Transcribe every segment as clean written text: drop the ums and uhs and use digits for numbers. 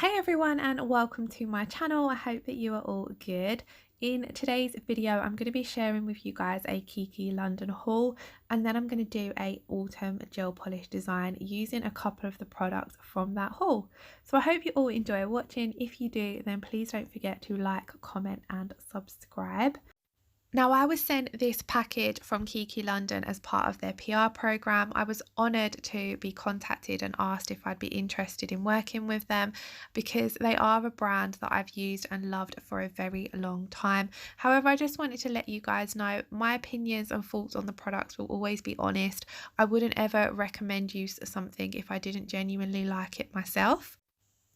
Hey everyone and welcome to my channel. I hope that you are all good. In today's video I'm going to be sharing with you guys a Kiki London haul, and then I'm going to do a autumn gel polish design using a couple of the products from that haul. So I hope you all enjoy watching. If you do, then please don't forget to like, comment and subscribe. Now, I was sent this package from Kiki London as part of their PR program. I was honoured to be contacted and asked if I'd be interested in working with them because they are a brand that I've used and loved for a very long time. However, I just wanted to let you guys know my opinions and thoughts on the products will always be honest. I wouldn't ever recommend use something if I didn't genuinely like it myself.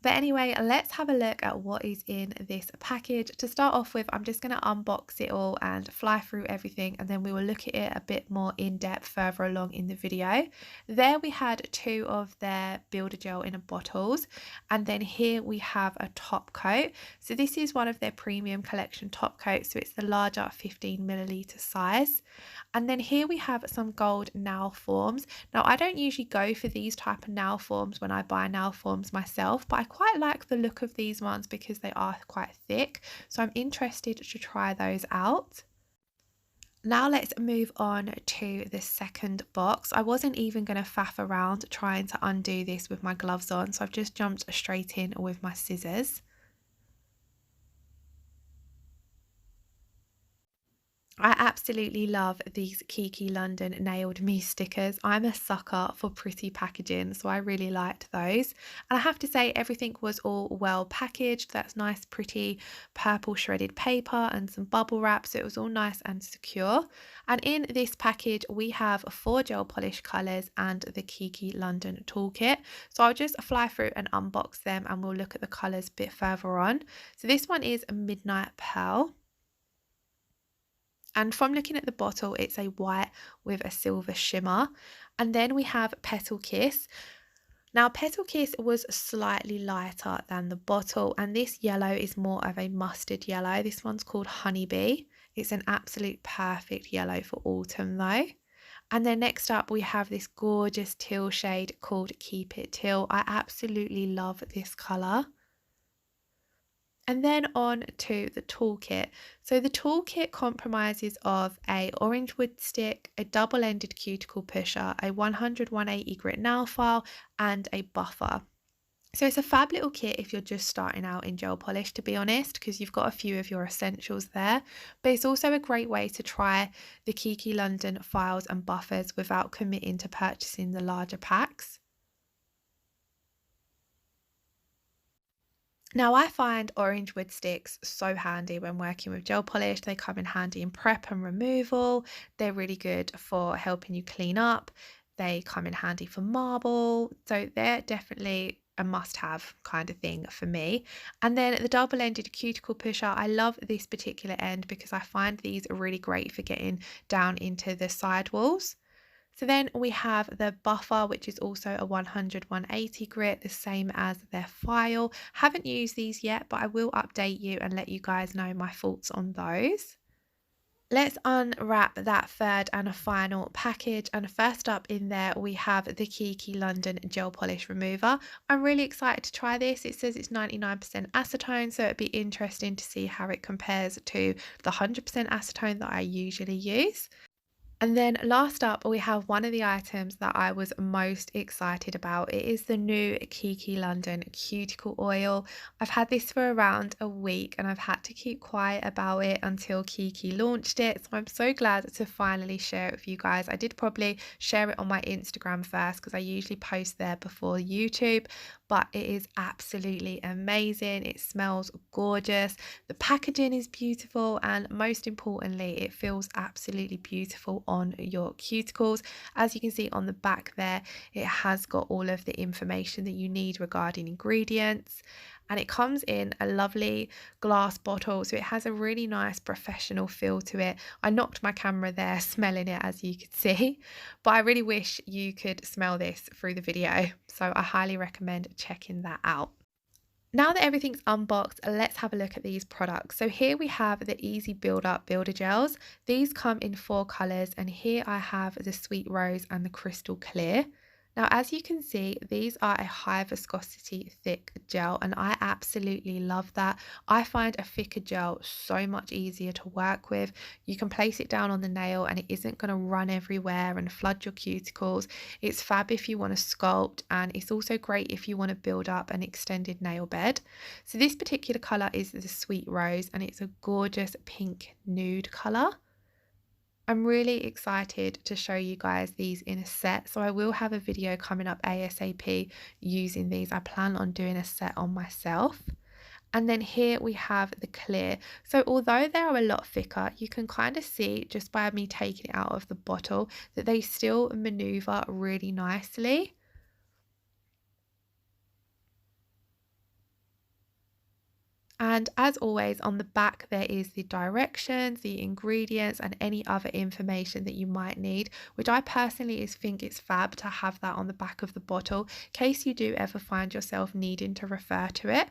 But anyway, let's have a look at what is in this package. To start off with, I'm just going to unbox it all and fly through everything, and then we will look at it a bit more in depth further along in the video. There we had two of their builder gel in bottles, and then here we have a top coat. So this is one of their premium collection top coats, so it's the larger 15ml size. And then here we have some gold nail forms. Now, I don't usually go for these type of nail forms when I buy nail forms myself, but I quite like the look of these ones because they are quite thick. So I'm interested to try those out. Now let's move on to the second box. I wasn't even going to faff around trying to undo this with my gloves on, so I've just jumped straight in with my scissors. I absolutely love these Kiki London Nailed Me stickers. I'm a sucker for pretty packaging, so I really liked those. And I have to say, everything was all well packaged. That's nice, pretty purple shredded paper and some bubble wrap, so it was all nice and secure. And in this package, we have 4 gel polish colours and the Kiki London toolkit. So I'll just fly through and unbox them, and we'll look at the colours a bit further on. So this one is Midnight Pearl. And from looking at the bottle, it's a white with a silver shimmer. And then we have Petal Kiss. Now, Petal Kiss was slightly lighter than the bottle, and this yellow is more of a mustard yellow. This one's called Honeybee. It's an absolute perfect yellow for autumn though. And then next up, we have this gorgeous teal shade called Keep It Teal. I absolutely love this colour. And then on to the toolkit. So the toolkit comprises of a orange wood stick, a double-ended cuticle pusher, a 100/180 grit nail file, and a buffer. So it's a fab little kit if you're just starting out in gel polish, to be honest, because you've got a few of your essentials there. But it's also a great way to try the Kiki London files and buffers without committing to purchasing the larger packs. Now, I find orange wood sticks so handy when working with gel polish. They come in handy in prep and removal. They're really good for helping you clean up. They come in handy for marble. So they're definitely a must-have kind of thing for me. And then the double-ended cuticle pusher. I love this particular end because I find these are really great for getting down into the sidewalls. So then we have the buffer, which is also a 100/180 grit, the same as their file. Haven't used these yet, but I will update you and let you guys know my thoughts on those. Let's unwrap that third and a final package, and first up in there we have the Kiki London Gel Polish Remover. I'm really excited to try this. It says it's 99% acetone, so it'd be interesting to see how it compares to the 100% acetone that I usually use. And then last up, we have one of the items that I was most excited about. It is the new Kiki London Cuticle Oil. I've had this for around a week and I've had to keep quiet about it until Kiki launched it. So I'm so glad to finally share it with you guys. I did probably share it on my Instagram first because I usually post there before YouTube, but it is absolutely amazing. It smells gorgeous. The packaging is beautiful, and most importantly, it feels absolutely beautiful on your cuticles. As you can see on the back there, it has got all of the information that you need regarding ingredients, and it comes in a lovely glass bottle, so it has a really nice professional feel to it. I knocked my camera there smelling it, as you could see, but I really wish you could smell this through the video, so I highly recommend checking that out. Now that everything's unboxed, let's have a look at these products. So here we have the Easy Build Up Builder Gels. These come in 4 colours, and here I have the Sweet Rose and the Crystal Clear. Now, as you can see, these are a high viscosity thick gel, and I absolutely love that. I find a thicker gel so much easier to work with. You can place it down on the nail and it isn't going to run everywhere and flood your cuticles. It's fab if you want to sculpt, and it's also great if you want to build up an extended nail bed. So this particular color is the Sweet Rose, and it's a gorgeous pink nude color. I'm really excited to show you guys these in a set, so I will have a video coming up ASAP using these. I plan on doing a set on myself. And then here we have the clear. So although they are a lot thicker, you can kind of see just by me taking it out of the bottle that they still maneuver really nicely. And as always, on the back, there is the directions, the ingredients, and any other information that you might need, which I personally think it's fab to have that on the back of the bottle, in case you do ever find yourself needing to refer to it.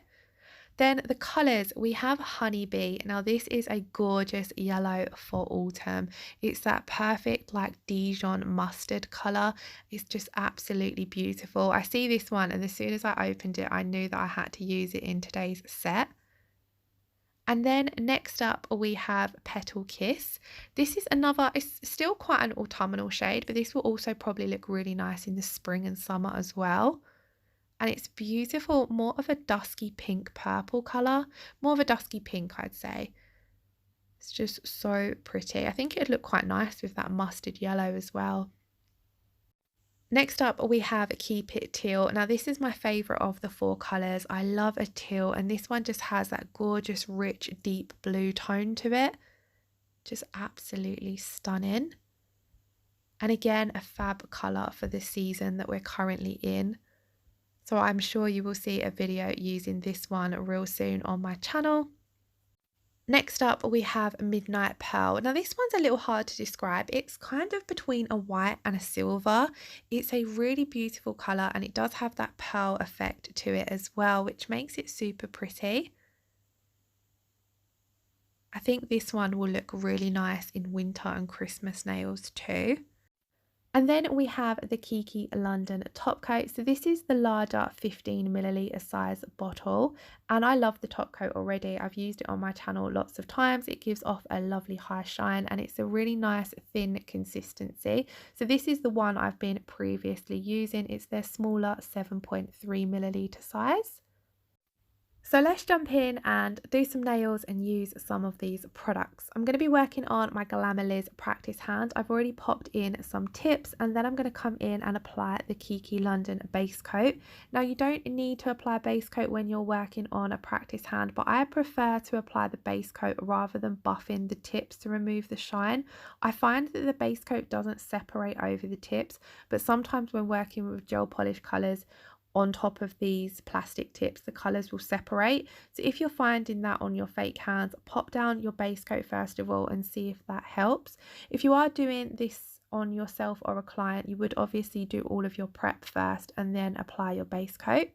Then the colours, we have Honeybee. Now this is a gorgeous yellow for autumn. It's that perfect like Dijon mustard colour. It's just absolutely beautiful. I see this one, and as soon as I opened it, I knew that I had to use it in today's set. And then next up we have Petal Kiss. This is another, it's still quite an autumnal shade, but this will also probably look really nice in the spring and summer as well. And it's beautiful, more of a dusky pink purple colour, more of a dusky pink I'd say. It's just so pretty. I think it'd look quite nice with that mustard yellow as well. Next up, we have Keep It Teal. Now, this is my favourite of the four colours. I love a teal, and this one just has that gorgeous, rich, deep blue tone to it. Just absolutely stunning. And again, a fab colour for the season that we're currently in. So I'm sure you will see a video using this one real soon on my channel. Next up, we have Midnight Pearl. Now, this one's a little hard to describe. It's kind of between a white and a silver. It's a really beautiful colour, and it does have that pearl effect to it as well, which makes it super pretty. I think this one will look really nice in winter and Christmas nails too. And then we have the Kiki London top coat. So this is the larger 15 ml size bottle, and I love the top coat already. I've used it on my channel lots of times. It gives off a lovely high shine, and it's a really nice thin consistency. So this is the one I've been previously using. It's their smaller 7.3 ml size. So let's jump in and do some nails and use some of these products. I'm going to be working on my Glamour Liz practice hand. I've already popped in some tips, and then I'm going to come in and apply the Kiki London base coat. Now, you don't need to apply base coat when you're working on a practice hand, but I prefer to apply the base coat rather than buffing the tips to remove the shine. I find that the base coat doesn't separate over the tips, but sometimes when working with gel polish colours, on top of these plastic tips, the colours will separate. So if you're finding that on your fake hands, pop down your base coat first of all and see if that helps. If you are doing this on yourself or a client, you would obviously do all of your prep first and then apply your base coat.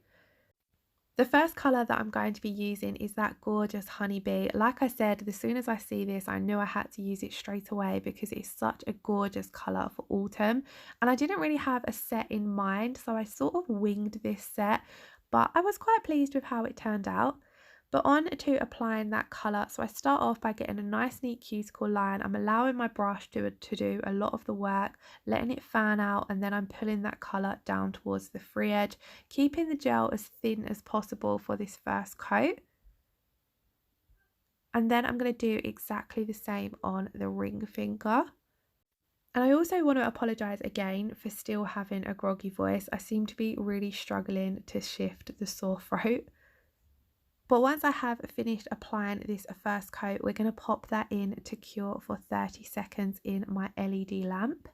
The first colour that I'm going to be using is that gorgeous Honeybee. Like I said, as soon as I see this, I knew I had to use it straight away because it's such a gorgeous colour for autumn. And I didn't really have a set in mind, so I sort of winged this set, but I was quite pleased with how it turned out. But on to applying that colour, so I start off by getting a nice neat cuticle line. I'm allowing my brush to do a lot of the work, letting it fan out, and then I'm pulling that colour down towards the free edge, keeping the gel as thin as possible for this first coat. And then I'm going to do exactly the same on the ring finger. And I also want to apologise again for still having a groggy voice. I seem to be really struggling to shift the sore throat. But once I have finished applying this first coat, we're going to pop that in to cure for 30 seconds in my LED lamp.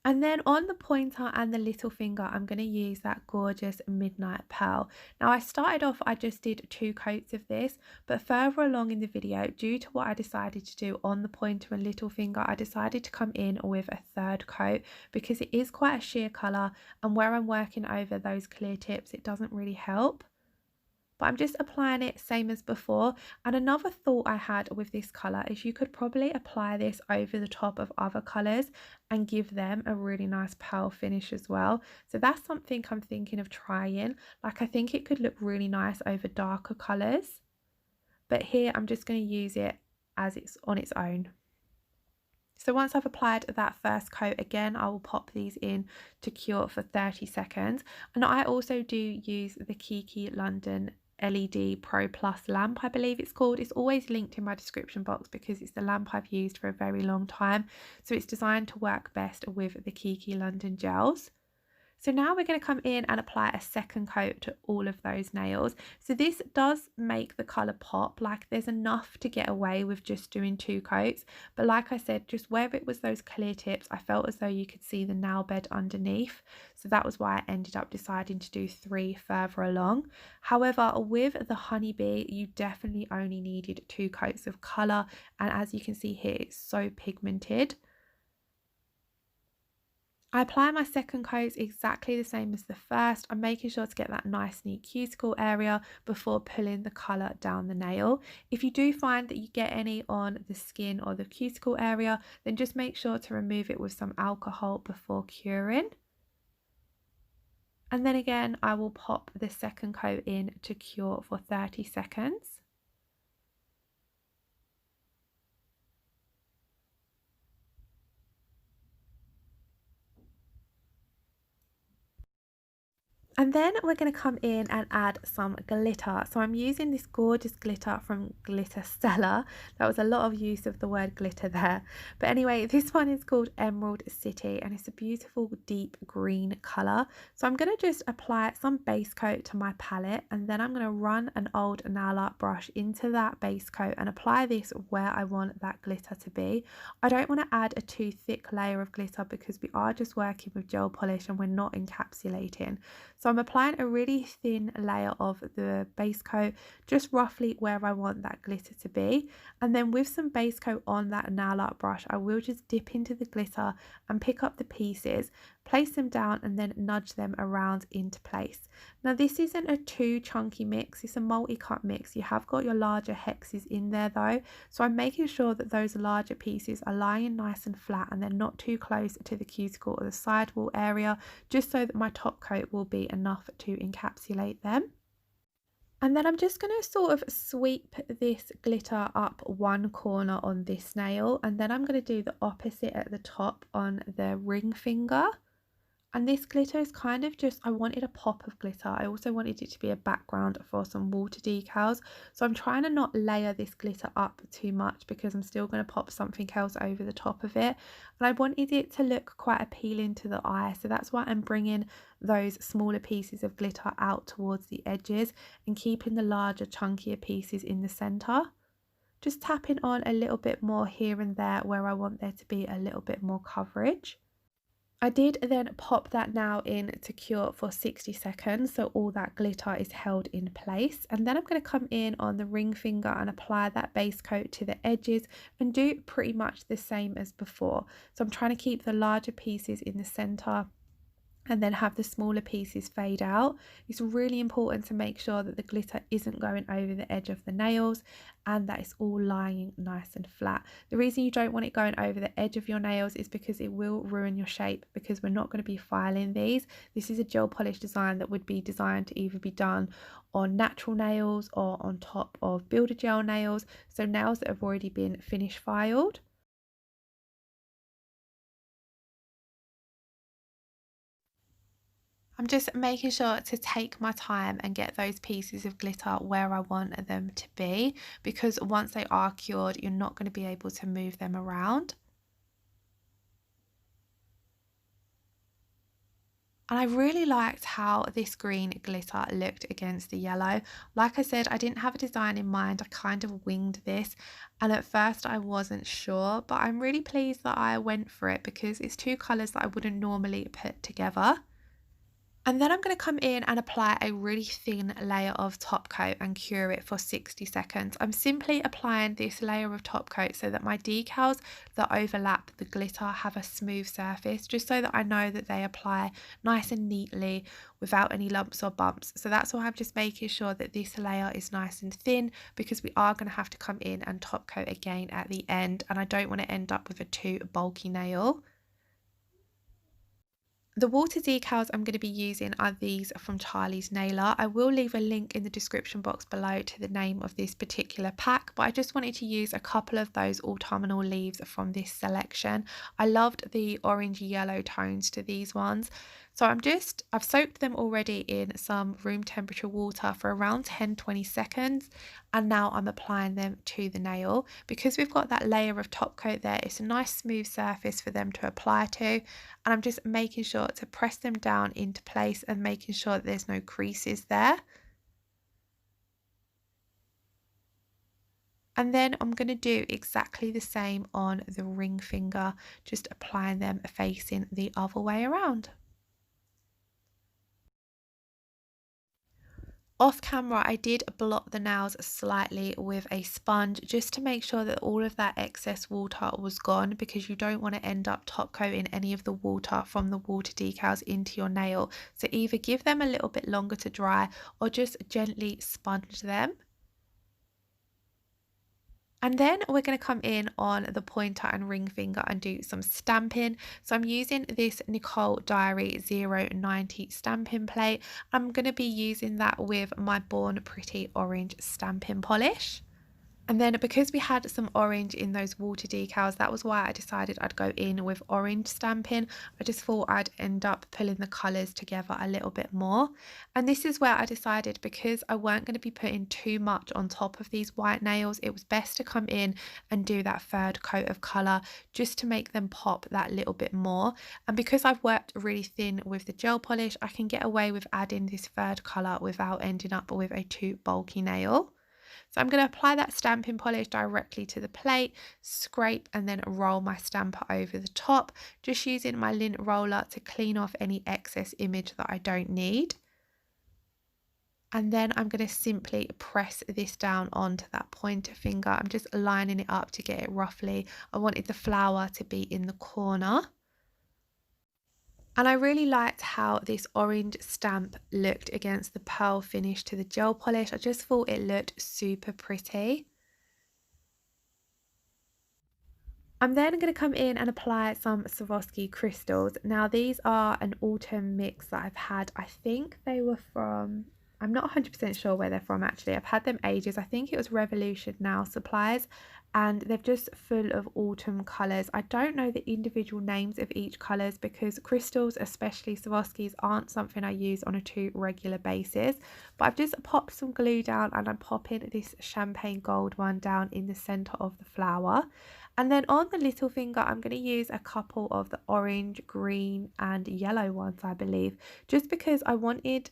And then on the pointer and the little finger, I'm going to use that gorgeous Midnight Pearl. Now, I started off, I just did 2 coats of this, but further along in the video, due to what I decided to do on the pointer and little finger, I decided to come in with a 3rd coat because it is quite a sheer colour, and where I'm working over those clear tips, it doesn't really help. but I'm just applying it same as before. And another thought I had with this colour is you could probably apply this over the top of other colours and give them a really nice pearl finish as well. So that's something I'm thinking of trying. Like, I think it could look really nice over darker colours, but here I'm just going to use it as it's on its own. So once I've applied that first coat, again, I will pop these in to cure for 30 seconds. And I also do use the Kiki London LED Pro Plus lamp, I believe it's called. It's always linked in my description box because it's the lamp I've used for a very long time. So it's designed to work best with the Kiki London gels. So now we're going to come in and apply a second coat to all of those nails. So this does make the colour pop, like there's enough to get away with just doing 2 coats. But like I said, just where it was those clear tips, I felt as though you could see the nail bed underneath. So that was why I ended up deciding to do 3 further along. However, with the honeybee, you definitely only needed 2 coats of colour. And as you can see here, it's so pigmented. I apply my second coat exactly the same as the first. I'm making sure to get that nice neat cuticle area before pulling the colour down the nail. If you do find that you get any on the skin or the cuticle area, then just make sure to remove it with some alcohol before curing. And then again, I will pop the second coat in to cure for 30 seconds. And then we're going to come in and add some glitter. So I'm using this gorgeous glitter from Glitter Stella. That was a lot of use of the word glitter there. But anyway, this one is called Emerald City and it's a beautiful deep green colour. So I'm going to just apply some base coat to my palette and then I'm going to run an old nail art brush into that base coat and apply this where I want that glitter to be. I don't want to add a too thick layer of glitter because we are just working with gel polish and we're not encapsulating. So I'm applying a really thin layer of the base coat, just roughly where I want that glitter to be. And then with some base coat on that nail art brush, I will just dip into the glitter and pick up the pieces, place them down and then nudge them around into place. Now this isn't a too chunky mix, it's a multi-cut mix. You have got your larger hexes in there though. So I'm making sure that those larger pieces are lying nice and flat and they're not too close to the cuticle or the sidewall area, just so that my top coat will be enough to encapsulate them. And then I'm just going to sort of sweep this glitter up one corner on this nail and then I'm going to do the opposite at the top on the ring finger. And this glitter is kind of just, I wanted a pop of glitter. I also wanted it to be a background for some water decals. So I'm trying to not layer this glitter up too much because I'm still going to pop something else over the top of it. And I wanted it to look quite appealing to the eye. So that's why I'm bringing those smaller pieces of glitter out towards the edges and keeping the larger, chunkier pieces in the center. Just tapping on a little bit more here and there where I want there to be a little bit more coverage. I did then pop that now in to cure for 60 seconds so all that glitter is held in place, and then I'm going to come in on the ring finger and apply that base coat to the edges and do pretty much the same as before. So I'm trying to keep the larger pieces in the center and then have the smaller pieces fade out. It's really important to make sure that the glitter isn't going over the edge of the nails and that it's all lying nice and flat. The reason you don't want it going over the edge of your nails is because it will ruin your shape, because we're not going to be filing these. This is a gel polish design that would be designed to either be done on natural nails or on top of builder gel nails, so nails that have already been finish filed. I'm just making sure to take my time and get those pieces of glitter where I want them to be, because once they are cured, you're not going to be able to move them around. And I really liked how this green glitter looked against the yellow. Like I said, I didn't have a design in mind. I kind of winged this. And at first I wasn't sure, but I'm really pleased that I went for it because it's two colours that I wouldn't normally put together. And then I'm going to come in and apply a really thin layer of top coat and cure it for 60 seconds. I'm simply applying this layer of top coat so that my decals that overlap the glitter have a smooth surface, just so that I know that they apply nice and neatly without any lumps or bumps. So that's why I'm just making sure that this layer is nice and thin, because we are going to have to come in and top coat again at the end, and I don't want to end up with a too bulky nail. The water decals I'm going to be using are these from Charlie's Nailer. I will leave a link in the description box below to the name of this particular pack, but I just wanted to use a couple of those autumnal leaves from this selection. I loved the orange yellow tones to these ones. So I've soaked them already in some room temperature water for around 10-20 seconds, and now I'm applying them to the nail. Because we've got that layer of top coat there, it's a nice smooth surface for them to apply to, and I'm just making sure to press them down into place and making sure that there's no creases there. And then I'm going to do exactly the same on the ring finger, just applying them facing the other way around. Off camera, I did blot the nails slightly with a sponge just to make sure that all of that excess water was gone, because you don't want to end up top coating any of the water from the water decals into your nail. So either give them a little bit longer to dry or just gently sponge them. And then we're going to come in on the pointer and ring finger and do some stamping. So I'm using this Nicole Diary 090 stamping plate. I'm going to be using that with my Born Pretty orange stamping polish. And then because we had some orange in those water decals, that was why I decided I'd go in with orange stamping. I just thought I'd end up pulling the colours together a little bit more. And this is where I decided, because I weren't going to be putting too much on top of these white nails, it was best to come in and do that third coat of colour just to make them pop that little bit more. And because I've worked really thin with the gel polish, I can get away with adding this third colour without ending up with a too bulky nail. So I'm going to apply that stamping polish directly to the plate, scrape and then roll my stamper over the top, just using my lint roller to clean off any excess image that I don't need. And then I'm going to simply press this down onto that pointer finger. I'm just lining it up to get it roughly. I wanted the flower to be in the corner. And I really liked how this orange stamp looked against the pearl finish to the gel polish. I just thought it looked super pretty. I'm then going to come in and apply some Swarovski crystals. Now these are an autumn mix that I've had. I think they were from, I'm not 100% sure where they're from actually. I've had them ages. I think it was Revolution Nail Supplies, and they're just full of autumn colours. I don't know the individual names of each colours, because crystals, especially Swarovskis, aren't something I use on a too regular basis. But I've just popped some glue down and I'm popping this champagne gold one down in the centre of the flower. And then on the little finger, I'm going to use a couple of the orange, green and yellow ones, I believe, just because I wanted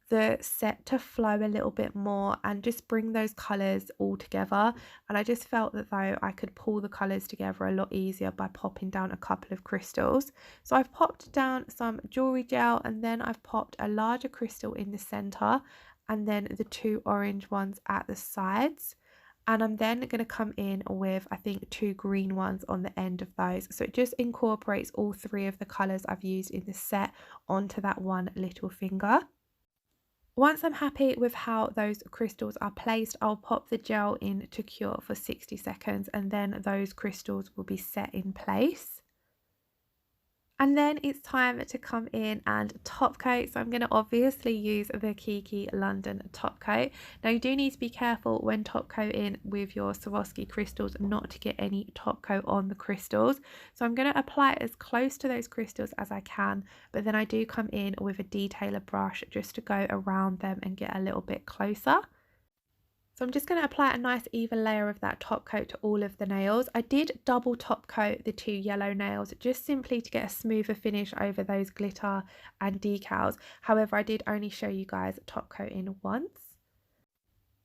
the set to flow a little bit more and just bring those colours all together. And I just felt that though I could pull the colours together a lot easier by popping down a couple of crystals. So I've popped down some jewellery gel, and then I've popped a larger crystal in the centre and then the two orange ones at the sides. And I'm then going to come in with, I think, two green ones on the end of those. So it just incorporates all three of the colours I've used in the set onto that one little finger. Once I'm happy with how those crystals are placed, I'll pop the gel in to cure for 60 seconds, and then those crystals will be set in place. And then it's time to come in and top coat. So I'm going to obviously use the Kiki London top coat. Now you do need to be careful when top coating with your Swarovski crystals not to get any top coat on the crystals. So I'm going to apply it as close to those crystals as I can, but then I do come in with a detailer brush just to go around them and get a little bit closer. So I'm just going to apply a nice even layer of that top coat to all of the nails. I did double top coat the two yellow nails just simply to get a smoother finish over those glitter and decals. However, I did only show you guys top coating once.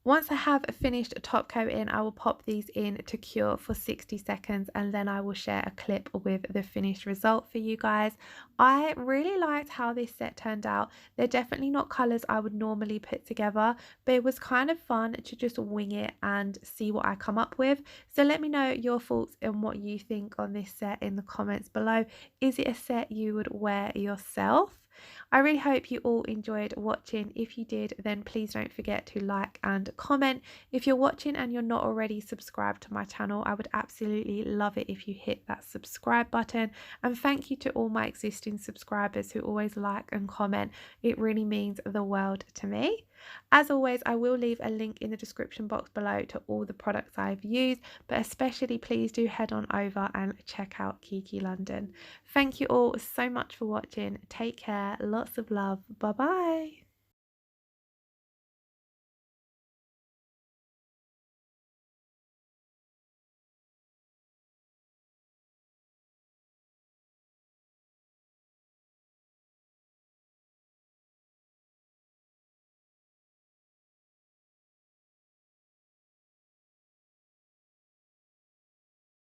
Once I have finished top coating, I will pop these in to cure for 60 seconds and then I will share a clip with the finished result for you guys. I really liked how this set turned out. They're definitely not colours I would normally put together, but it was kind of fun to just wing it and see what I come up with. So let me know your thoughts and what you think on this set in the comments below. Is it a set you would wear yourself? I really hope you all enjoyed watching. If you did, then please don't forget to like and comment. If you're watching and you're not already subscribed to my channel, I would absolutely love it if you hit that subscribe button. And thank you to all my existing subscribers who always like and comment. It really means the world to me. As always, I will leave a link in the description box below to all the products I've used, but especially please do head on over and check out Kiki London. Thank you all so much for watching. Take care. Lots of love. Bye bye.